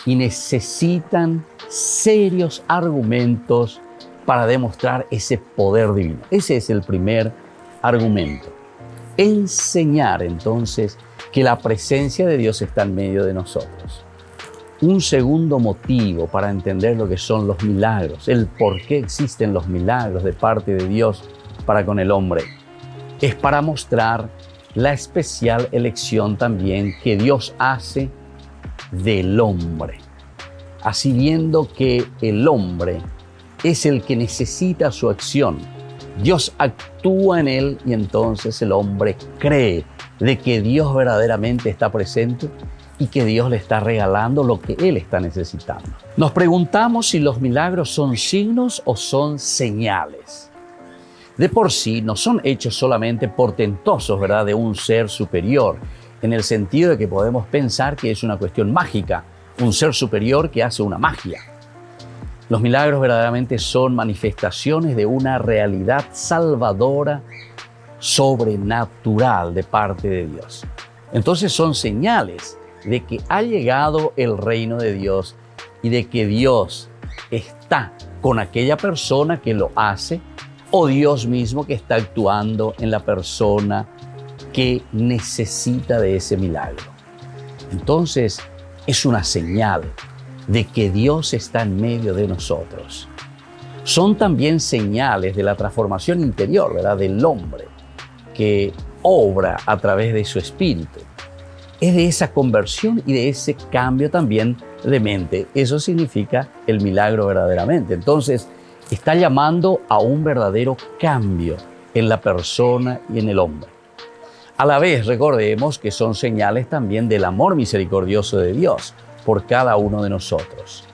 y necesitan serios argumentos para demostrar ese poder divino. Ese es el primer argumento. Enseñar entonces que la presencia de Dios está en medio de nosotros. Un segundo motivo para entender lo que son los milagros, el por qué existen los milagros de parte de Dios para con el hombre, es para mostrar la especial elección también que Dios hace del hombre. Así viendo que el hombre es el que necesita su acción, Dios actúa en él y entonces el hombre cree de que Dios verdaderamente está presente y que Dios le está regalando lo que él está necesitando. Nos preguntamos si los milagros son signos o son señales. De por sí no son hechos solamente portentosos, ¿verdad?, de un ser superior, en el sentido de que podemos pensar que es una cuestión mágica, un ser superior que hace una magia. Los milagros verdaderamente son manifestaciones de una realidad salvadora, sobrenatural de parte de Dios. Entonces son señales de que ha llegado el reino de Dios y de que Dios está con aquella persona que lo hace o Dios mismo que está actuando en la persona que necesita de ese milagro. Entonces es una señal de que Dios está en medio de nosotros. Son también señales de la transformación interior, ¿verdad?, del hombre que obra a través de su espíritu. Es de esa conversión y de ese cambio también de mente. Eso significa el milagro verdaderamente. Entonces, está llamando a un verdadero cambio en la persona y en el hombre. A la vez, recordemos que son señales también del amor misericordioso de Dios por cada uno de nosotros.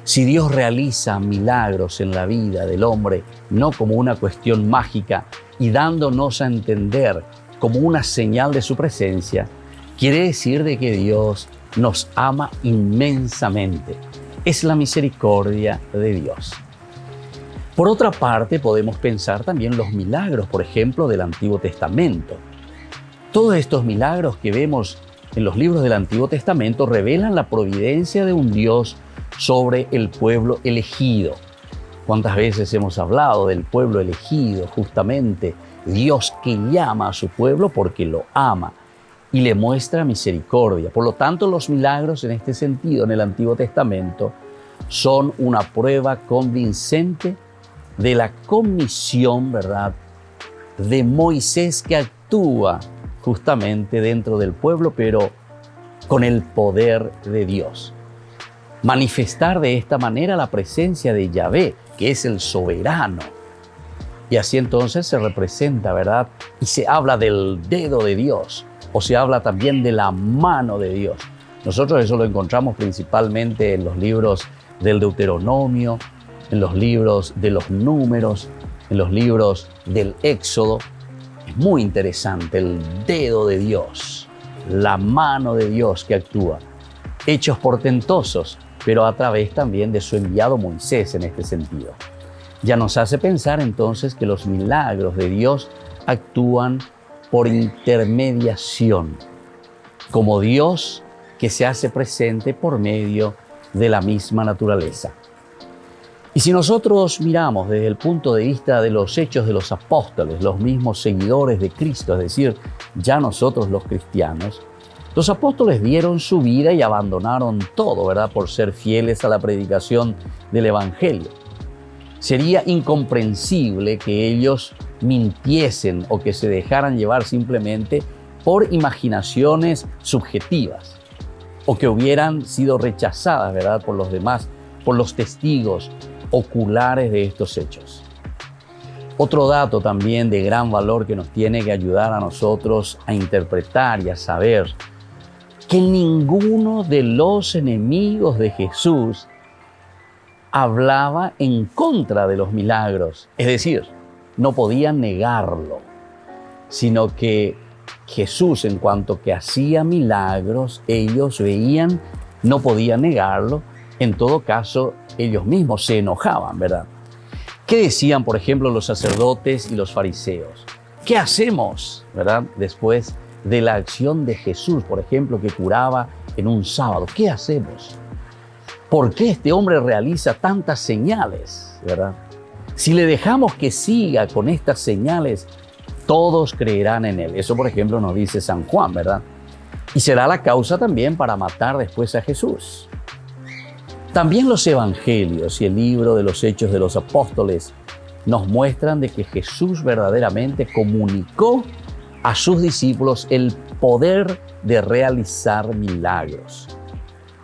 Si Dios realiza milagros en la vida del hombre, no como una cuestión mágica y dándonos a entender como una señal de su presencia, quiere decir de que Dios nos ama inmensamente. Es la misericordia de Dios. Por otra parte, podemos pensar también los milagros, por ejemplo, del Antiguo Testamento. Todos estos milagros que vemos en los libros del Antiguo Testamento revelan la providencia de un Dios sobre el pueblo elegido. ¿Cuántas veces hemos hablado del pueblo elegido? Justamente Dios que llama a su pueblo porque lo ama y le muestra misericordia. Por lo tanto, los milagros en este sentido en el Antiguo Testamento son una prueba convincente de la comisión, ¿verdad?, de Moisés que actúa justamente dentro del pueblo, pero con el poder de Dios. Manifestar de esta manera la presencia de Yahvé, que es el soberano. Y así entonces se representa, ¿verdad?, y se habla del dedo de Dios, o se habla también de la mano de Dios. Nosotros eso lo encontramos principalmente en los libros del Deuteronomio, en los libros de los Números, en los libros del Éxodo. Es muy interesante el dedo de Dios, la mano de Dios que actúa. Hechos portentosos, pero a través también de su enviado Moisés en este sentido. Ya nos hace pensar entonces que los milagros de Dios actúan por intermediación, como Dios que se hace presente por medio de la misma naturaleza. Y si nosotros miramos desde el punto de vista de los hechos de los apóstoles, los mismos seguidores de Cristo, es decir, ya nosotros los cristianos, los apóstoles dieron su vida y abandonaron todo, ¿verdad?, por ser fieles a la predicación del Evangelio. Sería incomprensible que ellos mintiesen o que se dejaran llevar simplemente por imaginaciones subjetivas o que hubieran sido rechazadas, ¿verdad?, por los demás, por los testigos oculares de estos hechos. Otro dato también de gran valor que nos tiene que ayudar a nosotros a interpretar y a saber que ninguno de los enemigos de Jesús hablaba en contra de los milagros, es decir, no podían negarlo, sino que Jesús, en cuanto que hacía milagros, ellos veían, no podían negarlo. En todo caso, ellos mismos se enojaban, ¿verdad? ¿Qué decían, por ejemplo, los sacerdotes y los fariseos? ¿Qué hacemos, verdad, después de la acción de Jesús, por ejemplo, que curaba en un sábado? ¿Qué hacemos? ¿Por qué este hombre realiza tantas señales, verdad? Si le dejamos que siga con estas señales, todos creerán en él. Eso, por ejemplo, nos dice San Juan, ¿verdad? Y será la causa también para matar después a Jesús. También los evangelios y el libro de los Hechos de los Apóstoles nos muestran de que Jesús verdaderamente comunicó a sus discípulos el poder de realizar milagros.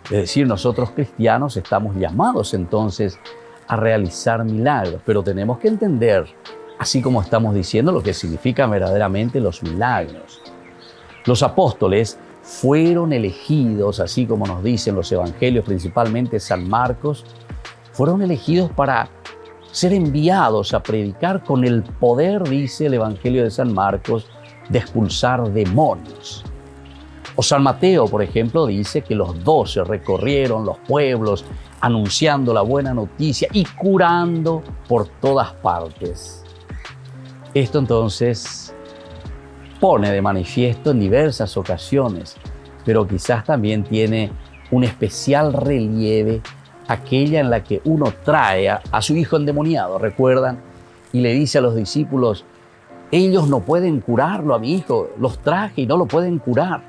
Es decir, nosotros cristianos estamos llamados entonces a realizar milagros, pero tenemos que entender, así como estamos diciendo, lo que significan verdaderamente los milagros. Los apóstoles fueron elegidos, así como nos dicen los evangelios, principalmente San Marcos, fueron elegidos para ser enviados a predicar con el poder, dice el evangelio de San Marcos, de expulsar demonios. O San Mateo, por ejemplo, dice que los 12 recorrieron los pueblos anunciando la buena noticia y curando por todas partes. Esto entonces pone de manifiesto en diversas ocasiones, pero quizás también tiene un especial relieve aquella en la que uno trae a su hijo endemoniado, ¿recuerdan? Y le dice a los discípulos, ellos no pueden curarlo a mi hijo, los traje y no lo pueden curar.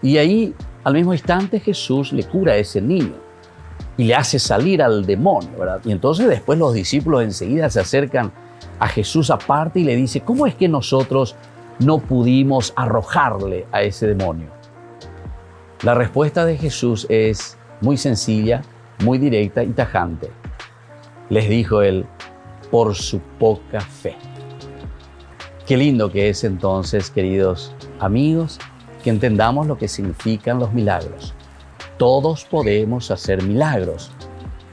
Y ahí, al mismo instante, Jesús le cura a ese niño y le hace salir al demonio, ¿verdad? Y entonces después los discípulos enseguida se acercan a Jesús aparte y le dice, ¿cómo es que nosotros no pudimos arrojarle a ese demonio? La respuesta de Jesús es muy sencilla, muy directa y tajante. Les dijo él, por su poca fe. Qué lindo que es entonces, queridos amigos, que entendamos lo que significan los milagros. Todos podemos hacer milagros,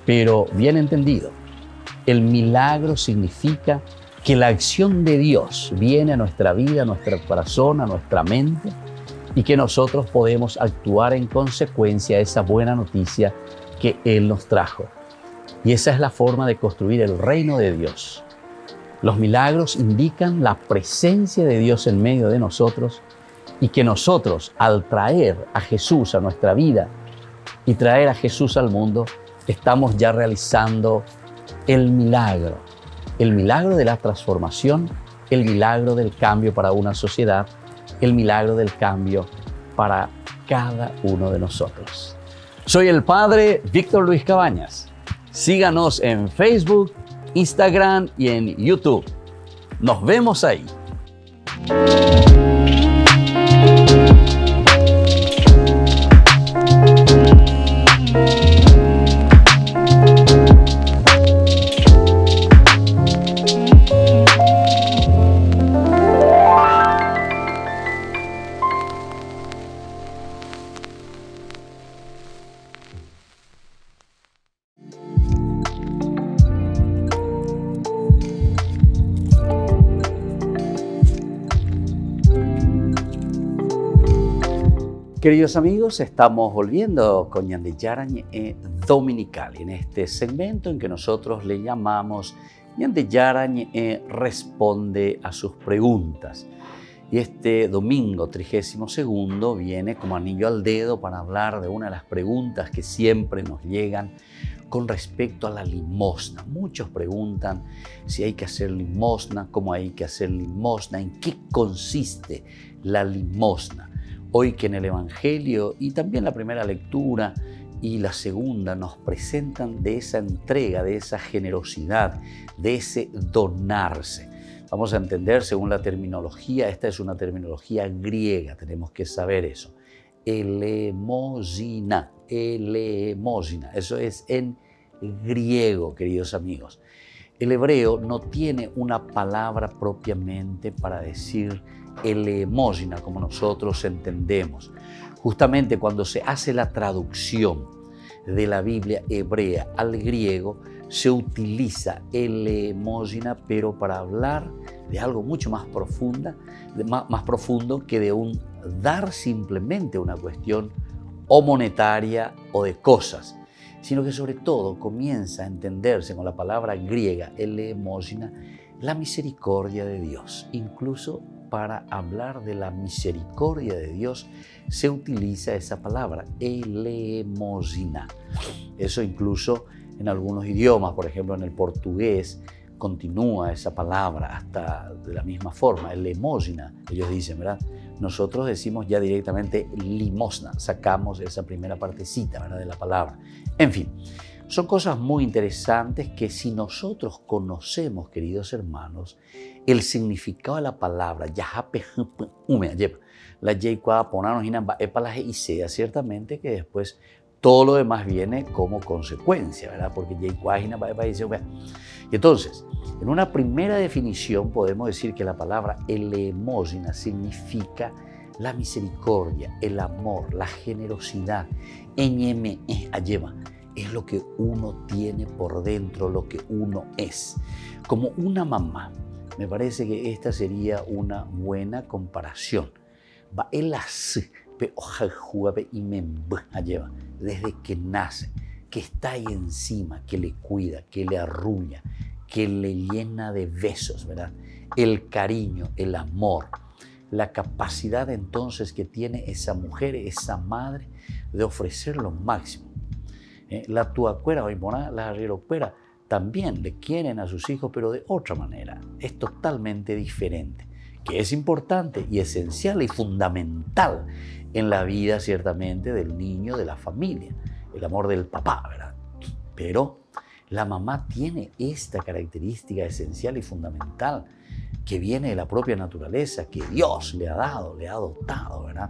pero bien entendido, el milagro significa que la acción de Dios viene a nuestra vida, a nuestro corazón, a nuestra mente, y que nosotros podemos actuar en consecuencia a esa buena noticia que Él nos trajo. Y esa es la forma de construir el reino de Dios. Los milagros indican la presencia de Dios en medio de nosotros y que nosotros, al traer a Jesús a nuestra vida y traer a Jesús al mundo, estamos ya realizando el milagro de la transformación, el milagro del cambio para una sociedad, el milagro del cambio para cada uno de nosotros. Soy el Padre Víctor Luis Cabañas. Síganos en Facebook, Instagram y en YouTube. Nos vemos ahí. Queridos amigos, estamos volviendo con Ñande Yarañe Dominical, en este segmento en que nosotros le llamamos Ñande Yarañe responde a sus preguntas. Y este domingo 32º viene como anillo al dedo para hablar de una de las preguntas que siempre nos llegan con respecto a la limosna. Muchos preguntan si hay que hacer limosna, cómo hay que hacer limosna, en qué consiste la limosna. Hoy que en el Evangelio y también la primera lectura y la segunda nos presentan de esa entrega, de esa generosidad, de ese donarse. Vamos a entender según la terminología, esta es una terminología griega, tenemos que saber eso. Elemosina, eso es en griego, queridos amigos. El hebreo no tiene una palabra propiamente para decir elemosina como nosotros entendemos. Justamente cuando se hace la traducción de la Biblia hebrea al griego, se utiliza elemosina, pero para hablar de algo mucho más profundo que de un dar simplemente una cuestión o monetaria o de cosas. sino que sobre todo comienza a entenderse con la palabra griega, eleemosina, la misericordia de Dios. Incluso para hablar de la misericordia de Dios se utiliza esa palabra, eleemosina. Eso incluso en algunos idiomas, por ejemplo en el portugués, continúa esa palabra hasta de la misma forma, eleemosina, ellos dicen, ¿verdad? Nosotros decimos ya directamente limosna, sacamos esa primera partecita, ¿verdad?, de la palabra. En fin, son cosas muy interesantes que si nosotros conocemos, queridos hermanos, el significado de la palabra, ciertamente que después todo lo demás viene como consecuencia, ¿verdad? Porque y entonces, en una primera definición podemos decir que la palabra eleemosina significa la misericordia, el amor, la generosidad. Es lo que uno tiene por dentro, lo que uno es. Como una mamá, me parece que esta sería una buena comparación. Desde que nace, que está ahí encima, que le cuida, que le arrulla, que le llena de besos, ¿verdad? El cariño, el amor, la capacidad entonces que tiene esa mujer, esa madre, de ofrecer lo máximo. La tuacuera, la arrierocuera, también le quieren a sus hijos, pero de otra manera. Es totalmente diferente, que es importante y esencial y fundamental en la vida, ciertamente, del niño, de la familia, el amor del papá, ¿verdad? Pero la mamá tiene esta característica esencial y fundamental que viene de la propia naturaleza, que Dios le ha dado, le ha dotado, ¿verdad?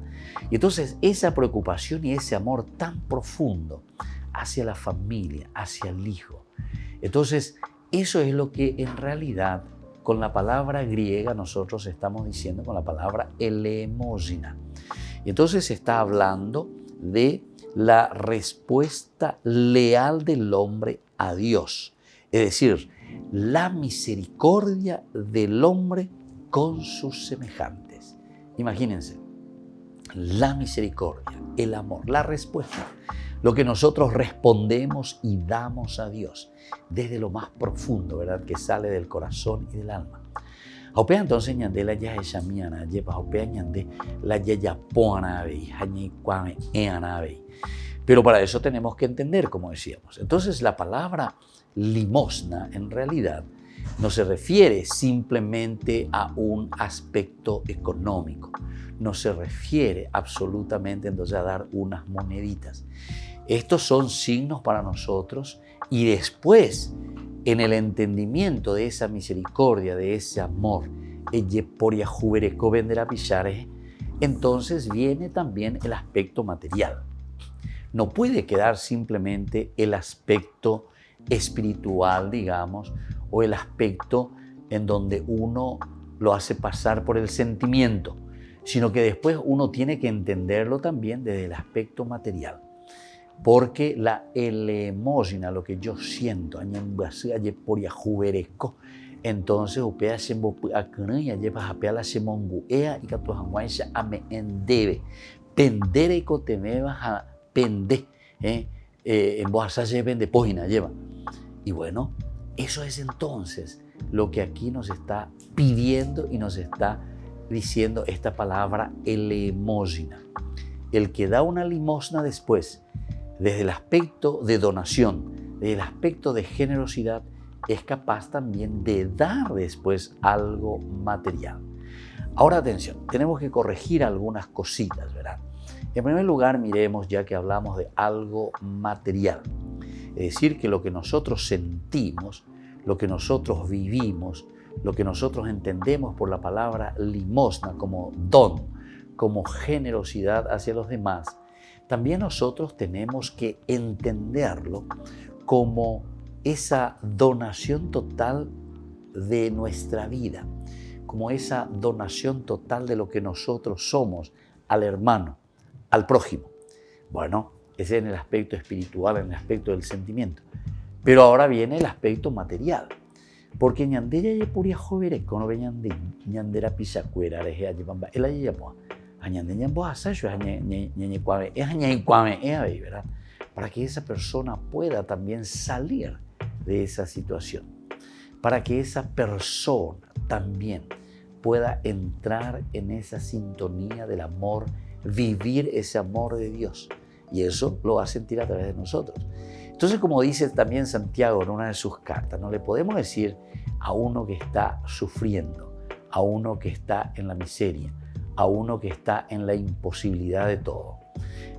Y entonces esa preocupación y ese amor tan profundo hacia la familia, hacia el hijo. Entonces, eso es lo que en realidad con la palabra griega nosotros estamos diciendo con la palabra eleemosina. Y entonces se está hablando de la respuesta leal del hombre a Dios. Es decir, la misericordia del hombre con sus semejantes. Imagínense, la misericordia, el amor, la respuesta, lo que nosotros respondemos y damos a Dios desde lo más profundo, ¿verdad?, que sale del corazón y del alma. Aupea entonces ñande la ya esa miana, lleva aupea ñande la ya poana ve, hañi cuame eana ve. Pero para eso tenemos que entender, como decíamos. Entonces la palabra limosna en realidad no se refiere simplemente a un aspecto económico, no se refiere absolutamente entonces a dar unas moneditas. Estos son signos para nosotros y después, en el entendimiento de esa misericordia, de ese amor, entonces viene también el aspecto material. No puede quedar simplemente el aspecto espiritual, digamos, o el aspecto en donde uno lo hace pasar por el sentimiento, sino que después uno tiene que entenderlo también desde el aspecto material. Porque la eleemosina, lo que yo siento, entonces upea sembo aknya lleva apea la semonguea y katuhanguaisha ame endebe pendere y cotemeba a pende en boasa lleven de pógina lleva. Y bueno, eso es entonces lo que aquí nos está pidiendo y nos está diciendo esta palabra eleemosina. El que da una limosna después, desde el aspecto de donación, desde el aspecto de generosidad, es capaz también de dar después algo material. Ahora atención, tenemos que corregir algunas cositas, ¿verdad? En primer lugar, miremos, ya que hablamos de algo material, es decir, que lo que nosotros sentimos, lo que nosotros vivimos, lo que nosotros entendemos por la palabra limosna como don, como generosidad hacia los demás, también nosotros tenemos que entenderlo como esa donación total de nuestra vida, como esa donación total de lo que nosotros somos al hermano, al prójimo. Bueno, ese es en el aspecto espiritual, en el aspecto del sentimiento. Pero ahora viene el aspecto material. Porque ñandella ye puria jovere, kono ve ñandera pisacuera, regia llevamba, el ayya poa. Añande ñambo asayo, ¿verdad? para que esa persona pueda también salir de esa situación, para que esa persona también pueda entrar en esa sintonía del amor, vivir ese amor de Dios. Y eso lo va a sentir a través de nosotros. Entonces, como dice también Santiago en una de sus cartas, no le podemos decir a uno que está sufriendo, a uno que está en la miseria, a uno que está en la imposibilidad de todo: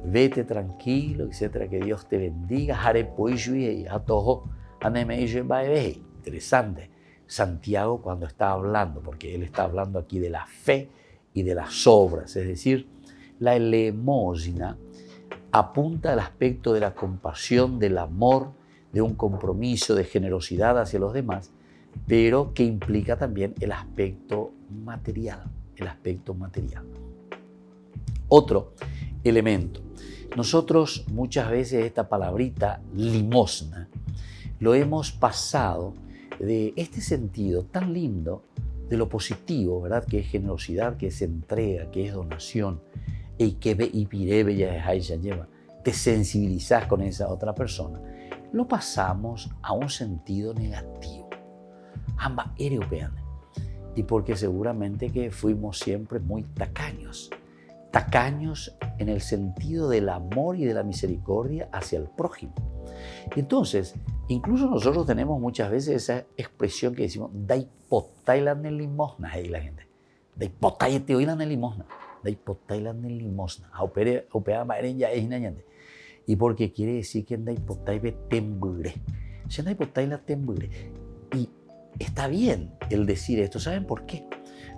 vete tranquilo, etcétera, que Dios te bendiga. Interesante. Santiago, cuando está hablando, porque él está hablando aquí de la fe y de las obras, es decir, la elemosina apunta al aspecto de la compasión, del amor, de un compromiso, de generosidad hacia los demás, pero que implica también el aspecto material, Otro elemento. Nosotros muchas veces esta palabrita limosna lo hemos pasado de este sentido tan lindo de lo positivo, ¿verdad? Que es generosidad, que es entrega, que es donación, y que te sensibilizas con esa otra persona. Lo pasamos a un sentido negativo. Ambas europeas. Y porque seguramente que fuimos siempre muy tacaños. Tacaños en el sentido del amor y de la misericordia hacia el prójimo. Y entonces, incluso nosotros tenemos muchas veces esa expresión que decimos, dai potailan en limosna, ahí la gente. Dai potai te oilan en limosna. Dai potailan en limosna. Opea maeren ya es inañante. Y porque quiere decir que dai potai be tembure. Si dai potaila tembure. Y está bien el decir esto. ¿Saben por qué?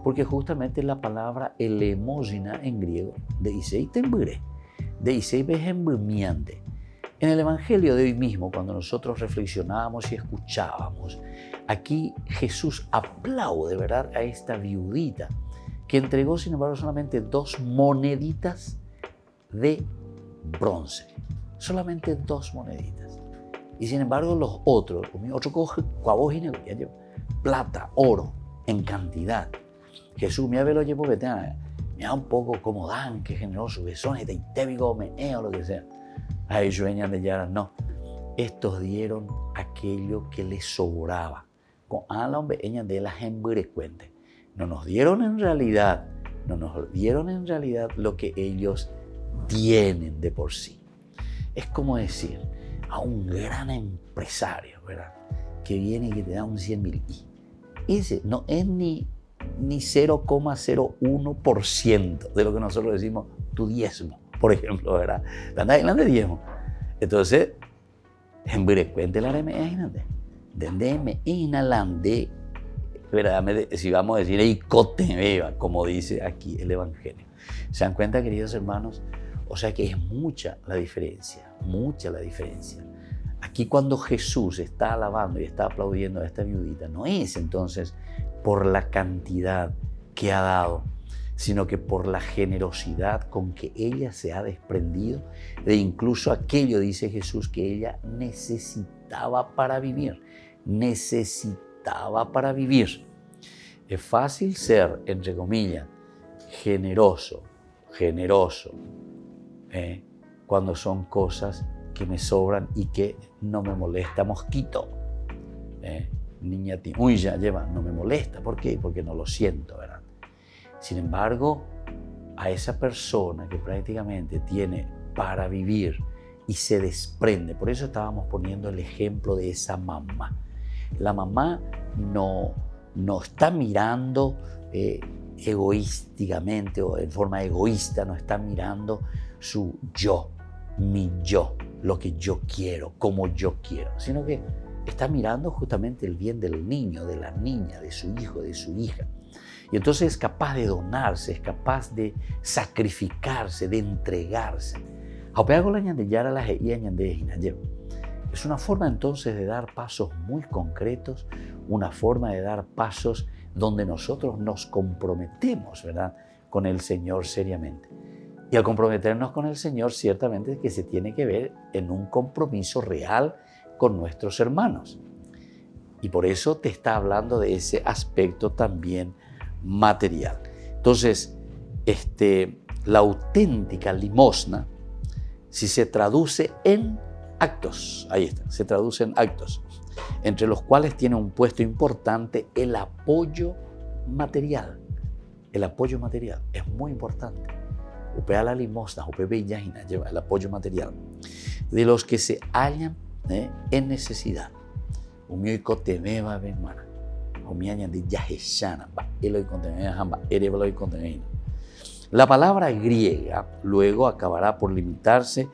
Porque justamente la palabra elemosina en griego, de isei tembure, de isei behembumiante. En el Evangelio de hoy mismo, cuando nosotros reflexionábamos y escuchábamos, aquí Jesús aplaude, ¿verdad?, a esta viudita que entregó, sin embargo, solamente 2 moneditas de bronce. Solamente 2 moneditas. Y sin embargo, los otros coge plata, oro, en cantidad. Jesús, mira, lo llevo, me da un poco como dan, qué generoso, besones, te intebigo, meneo, lo que sea. A ellos venían de Yara, no. Estos dieron aquello que les sobraba. Con hombre, ellas de las cuente. No nos dieron en realidad lo que ellos tienen de por sí. Es como decir a un gran empresario, ¿verdad?, que viene y que te da un 100.000. Y ese no es ni 0,01% de lo que nosotros decimos tu diezmo, por ejemplo, ¿verdad? ¿Dónde de diezmo? Entonces, en cuente la remedia, ¿dónde inhalande? Si vamos a decir icote, como dice aquí el Evangelio. ¿Se dan cuenta, queridos hermanos? O sea que es mucha la diferencia. Aquí cuando Jesús está alabando y está aplaudiendo a esta viudita, no es entonces por la cantidad que ha dado, sino que por la generosidad con que ella se ha desprendido de incluso aquello, dice Jesús, que ella necesitaba para vivir. Es fácil ser, entre comillas, generoso, cuando son cosas que me sobran y que no me molesta. Mosquito, niña timuya, no me molesta. ¿Por qué? Porque no lo siento, ¿verdad? Sin embargo, a esa persona que prácticamente tiene para vivir y se desprende, por eso estábamos poniendo el ejemplo de esa mamá. La mamá no está mirando egoísticamente o en forma egoísta, no está mirando su yo, mi yo, lo que yo quiero, como yo quiero, sino que está mirando justamente el bien del niño, de la niña, de su hijo, de su hija. Y entonces es capaz de donarse, es capaz de sacrificarse, de entregarse. Es una forma entonces de dar pasos muy concretos, una forma de dar pasos donde nosotros nos comprometemos, ¿verdad?, con el Señor seriamente. Y al comprometernos con el Señor, ciertamente que se tiene que ver en un compromiso real con nuestros hermanos. Y por eso te está hablando de ese aspecto también material. Entonces, la auténtica limosna si se traduce en actos, ahí está, se traduce en actos, entre los cuales tiene un puesto importante el apoyo material. El apoyo material es muy importante. Upea la limosna, upea bellagina, lleva el apoyo material de los que se hallan en necesidad. Umio y cotemeba benmana. Umiaña de yaheshana, ba elo y cotemeba hamba, erebelo y cotemeba. La palabra griega luego acabará por limitarse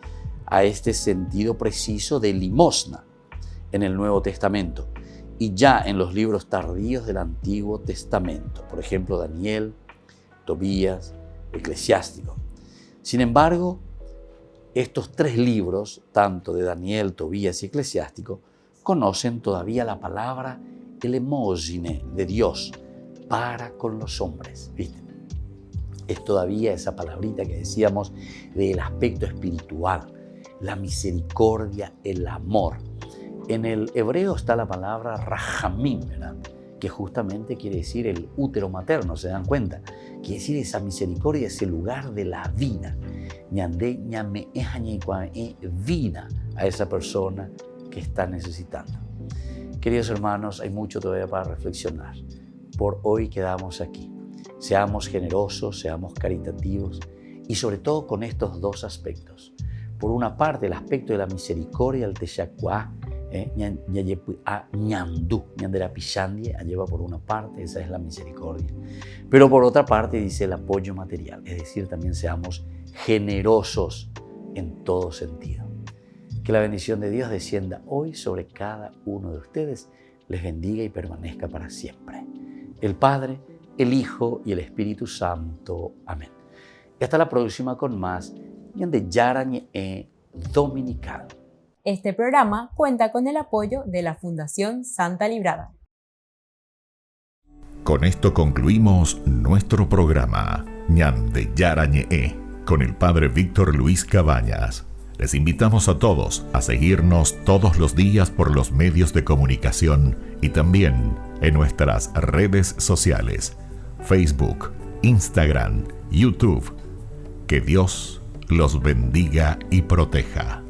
a este sentido preciso de limosna en el Nuevo Testamento y ya en los libros tardíos del Antiguo Testamento, por ejemplo Daniel, Tobías, Eclesiástico. Sin embargo, estos tres libros, tanto de Daniel, Tobías y Eclesiástico, conocen todavía la palabra elemosine de Dios para con los hombres, ¿viste? Es todavía esa palabrita que decíamos del aspecto espiritual, la misericordia, el amor. En el hebreo está la palabra rahamim, ¿verdad? Que justamente quiere decir el útero materno, ¿se dan cuenta? Quiere decir esa misericordia, ese lugar de la vida. Ñande ñame vida a esa persona que está necesitando. Queridos hermanos, hay mucho todavía para reflexionar. Por hoy quedamos aquí. Seamos generosos, seamos caritativos y sobre todo con estos dos aspectos. Por una parte, el aspecto de la misericordia, el teshakuá, ñandú, ñandera pishandie, lleva por una parte, esa es la misericordia. Pero por otra parte dice el apoyo material, es decir, también seamos generosos en todo sentido. Que la bendición de Dios descienda hoy sobre cada uno de ustedes, les bendiga y permanezca para siempre. El Padre, el Hijo y el Espíritu Santo. Amén. Y hasta la próxima con más Ñande Yarañe Dominical. Este programa cuenta con el apoyo de la Fundación Santa Librada. Con esto concluimos nuestro programa Ñande Yarañe con el Padre Víctor Luis Cabañas. Les invitamos a todos a seguirnos todos los días por los medios de comunicación y también en nuestras redes sociales, Facebook, Instagram, YouTube. Que Dios los bendiga y proteja.